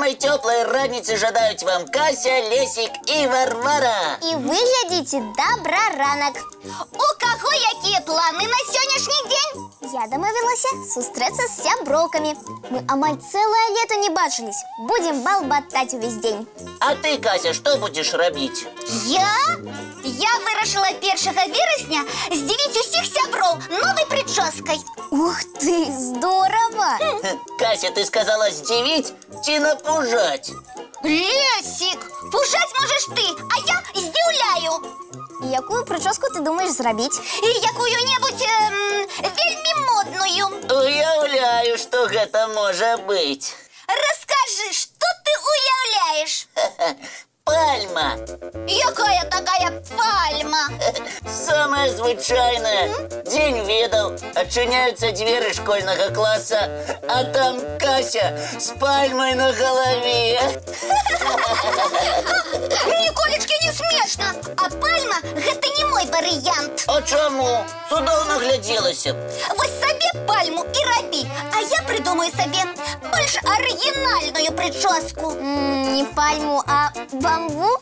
Самой теплой раницы жадают вам Кася, Лесик и Варвара. И вы глядите добра ранок. У кого якія планы на сённяшні день? Я дамовілася сустрэцца з сяброўкамі. Мы амаль цэлае лето не бачылись. Будем балбатаць увесь день. А ты, Кася, что будешь робить? Я вырашила 1 вересня здзівіць усіх сяброў новой прической. Ух ты, здорово! Кася, ты сказала здивить, ці напужать? Лесик, пужать можешь ты, а я здзіўляю. І якую прическу ты думаешь зрабіць? Якую-небудзь вельмі модную. Уяўляю, что гэта можа быть. Расскажи, что ты уяўляешь? Пальма. Якая такая пальма? Самая звычайная. День ведаў, адчыняюцца дзверы школьнага класса, а там Кася с пальмой на голове. Ніколечки, не смешно. А пальма – гэта не мой варыянт. А чаму? Цудоўна глядзелася. Вось сабе пальму і рабі, а я придумаю сабе больш арыгінальную прическу. Не пальму, а бамбук?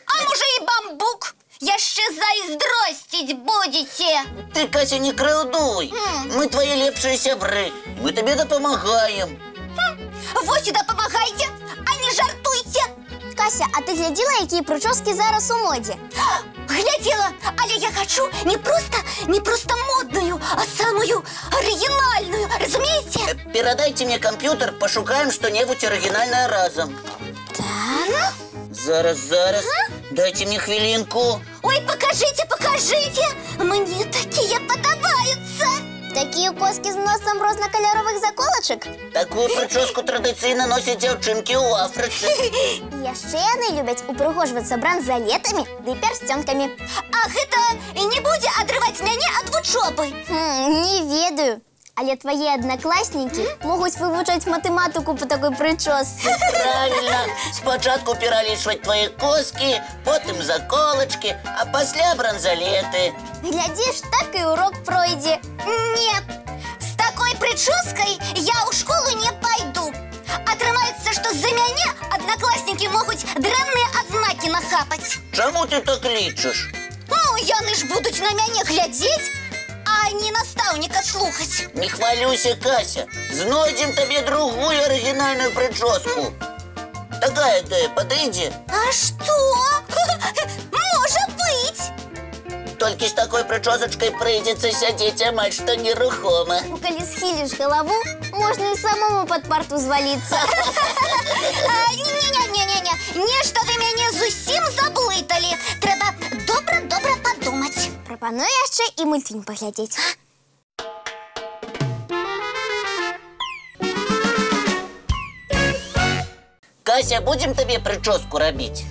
А може і бамбук? Яшчэ зайздросціць будете. Ты, Кася, не крыўдуй. Мы твои лепшие сябры. Мы тебе дапамагаем. Вось і дапамагайце, а не жартуйте. Кася, а ты глядзела, якія прически зараз у модзе? Глядела, але я хочу не просто модную, а самую оригинальную, разумеете? Передайте мне компьютер, пошукаем что-нибудь оригинальное разом. Так? Зараз. Дайте мне хвилинку. Ой, покажите. Мне такие подобаются. Такие коски з множеством рознокольоровых заколочек? Такую прическу традиційно носять дзяўчынкі ў Афрыцы. Яшчэ яны любяць упрыгожвацца бранзалетамі ды пярсцёнкамі. А гэта не будзе адрываць мяне ад вучобы? Не ведаю. Але твои одноклассники могут вывучать математику по такой прическе. Правильно. Спочатку пералічваць твои коски, потым заколочки, а пасля бранзалеты. Глядишь, так и урок пройдзе. Нет, с такой прической я ў школу не пойду. Атрымаецца, што за мяне одноклассники могут дрэнныя адзнакі нахапаць. Чаму ты так лічыш? Ну, яны ж будуць на мяне глядзець, а не наставника слухать. Не хвалюйся, Кася. Знойдем тебе другую оригинальную прическу. Такая идея подойди. А что? Может быть. Только с такой причесочкой придется сидеть амаль что нерухомо. Ну, коли схилишь голову, можно и самому под парту звалиться. Не-не-не, нешта вы мяне зусім заблыталі. Трэба добра подумать. Пропоную яшчэ і мультфільм паглядзець. Кася, будем тебе прическу робить?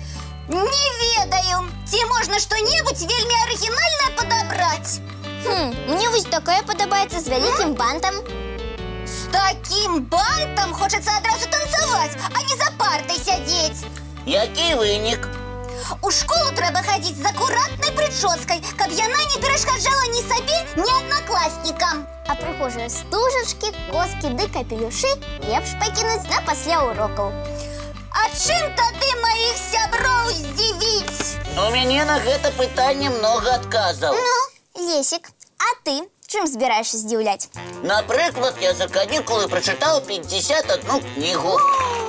Не ведаю. Ці можна што-небудзь вельмі арыгінальнае падабраць? Мне вось такая падабаецца з вялікім бантам. С таким бантом хочется одразу танцевать, а не за партой сидеть. Який вынік? У школу трэба ходить з акуратной прической, каб яна не перашкаджала ні сабе, ні одноклассникам. А прыгожыя стужачкі, коски ды капелюшы лепш пакінуць на пасля урокаў. А чым тады маіх сяброў здзівіць? У мяне на гэта пытанне много адказаў. Ну, Лесик, а ты чым збіраешся здзіўляць? Напрыклад, я за канікулы прачытаў 51 кнігу.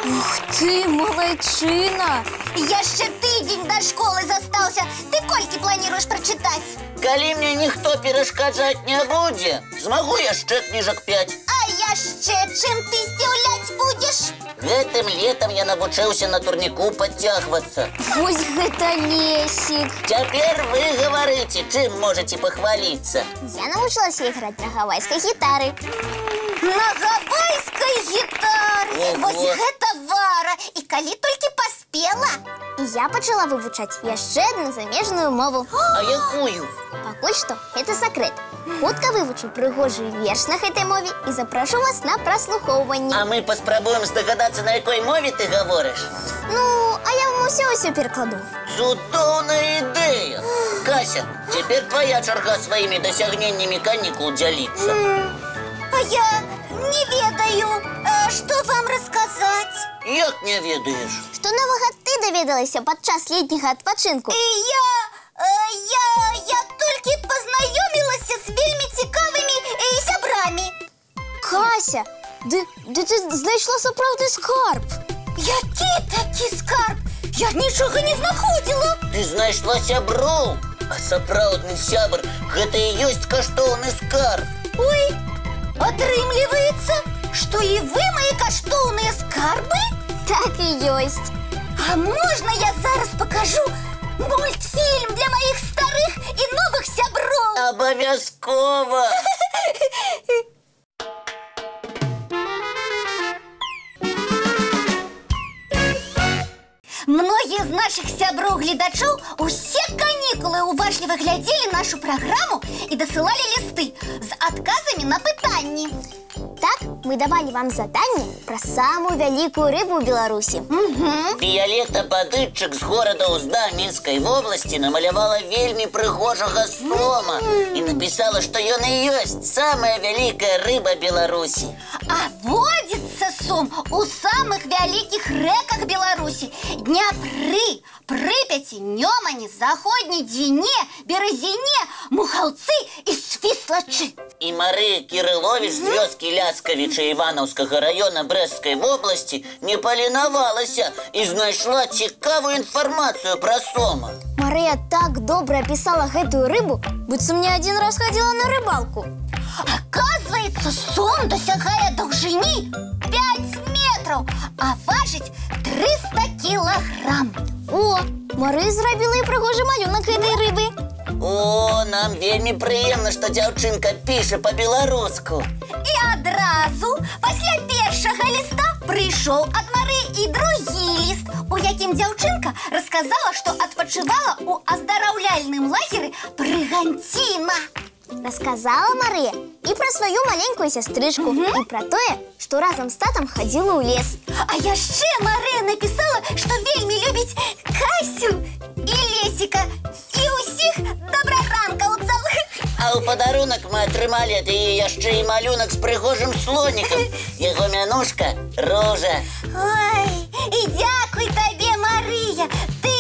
Ух ты, малайчына! Яшчэ тыдзень до школы застаўся. Ты колькі планируешь прочитать? Калі мне ніхто перашкаджаць не будзе, змагу яшчэ кніжак 5. А яшчэ чым ты здзіўляць будзеш? Гэтым летом я навучыўся на турніку падцягвацца. Вось гэта Лесик! Цяпер вы гаварыце, чым можаце пахваліцца. Я навучылася іграць на гавайскай гітары. На гавайской гитаре? Ого. Вось гэта вара! І калі толькі паспела? І я пачала вывучаць яшчэ адну замежную мову. А якую? Пакуль што гэта сакрэт. Хутка вывучу прыгожы верш на гэтай мове і запрашу вас на праслухоўванне. А мы паспрабуем здагадацца, на якой мове ты гаворыш? Ну, а я вам усё перакладу. Цудоўная ідэя! Кася, цяпер твоя чарга сваімі дасягненнямі канікул дзяліцца. А я не ведаю. Что вам рассказать? Як не ведаеш? Што новага ты даведалася падчас летняга адпачынку? Я толькі пазнаёмілася з вельмі цікавымі сябрамі. Кася, ды ты знайшла сапраўдны скарб. Які такі скарб? Я нічога не знаходзіла. Ты знайшла сяброў, а сапраўдны сябар гэта і ёсць каштоўны скарб. Ой, атрымліваецца, што і вы мои каштоўныя скарбы? Так і ёсць. А можна я зараз покажу мультфільм для моих старых і новых сяброў? Абавязкова! Многие з наших сяброў-гледачоў усе канікулы уважліва глядзелі нашу праграму і дасылалі лісты з адказамі на пытанні. Так, мы давали вам заданне пра самую вялікую рыбу ў Беларусі. Віялета Бадытчык з горада Узда Мінскай вобласці намалявала вельмі прыгожага сома і напісала, што ён і ёсць самая вялікая рыба Беларусі. А водзіцца сом у самых вялікіх рэках Беларусі: Дняпры, Прыпяці, Нёмані, Заходняй Двіне, Беразіне, Мухаўцы і Свіслачы. І Марыя Кірыловіч з вёскі Ляскавіча Іванаўскага района Брэсцкай вобласці не паленавалася і знайшла цікавую інфармацыю пра сома. Марыя так добра апісала гэтую рыбу, быццам не адзін раз хадзіла на рыбалку. Оказывается, сом досягае даўжыні 5 метров, а важыць 300 килограмм. О, Марыя зрабіла і прыгожы малюнак гэтай рыбы. О, нам вельмі прыемна, што дзяўчынка піша па-беларуску. І адразу пасля першага ліста прыйшоў ад Марыі і другі ліст, у якім дзяўчынка расказала, што адпачывала ў аздараўляльным лагеры Брыганціна. Расказала Марыя і пра сваю маленькую сястрычку, і пра тое, што разам з татам хадзіла ў лес. А яшчэ Марыя напісала, што вельмі любіць Касю і Лесіка і ўсіх добраранкаўцаў. А ў падарунак мы атрымалі ад яе яшчэ і малюнак з прыгожым слонікам. Яго мянушка Ружа. Ой, і дзякуй табе, Марыя. Ты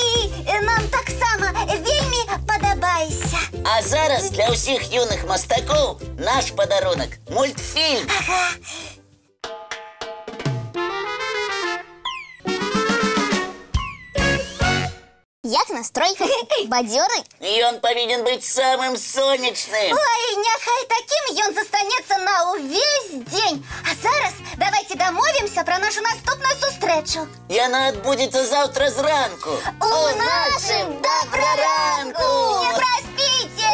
нам таксама вельмі падабаешся. А зараз для ўсіх юных мастакоў наш падарунак – мультфільм. Як настрой? Бадзёры? Ён павінен быць самым сонечным. Ой, няхай такім ён застанецца на ўвесь дзень. А зараз давайте дамовімся пра нашу наступную сустрэчу. Яна адбудзецца заўтра зранку. У нашым добраранку! Не праспіце!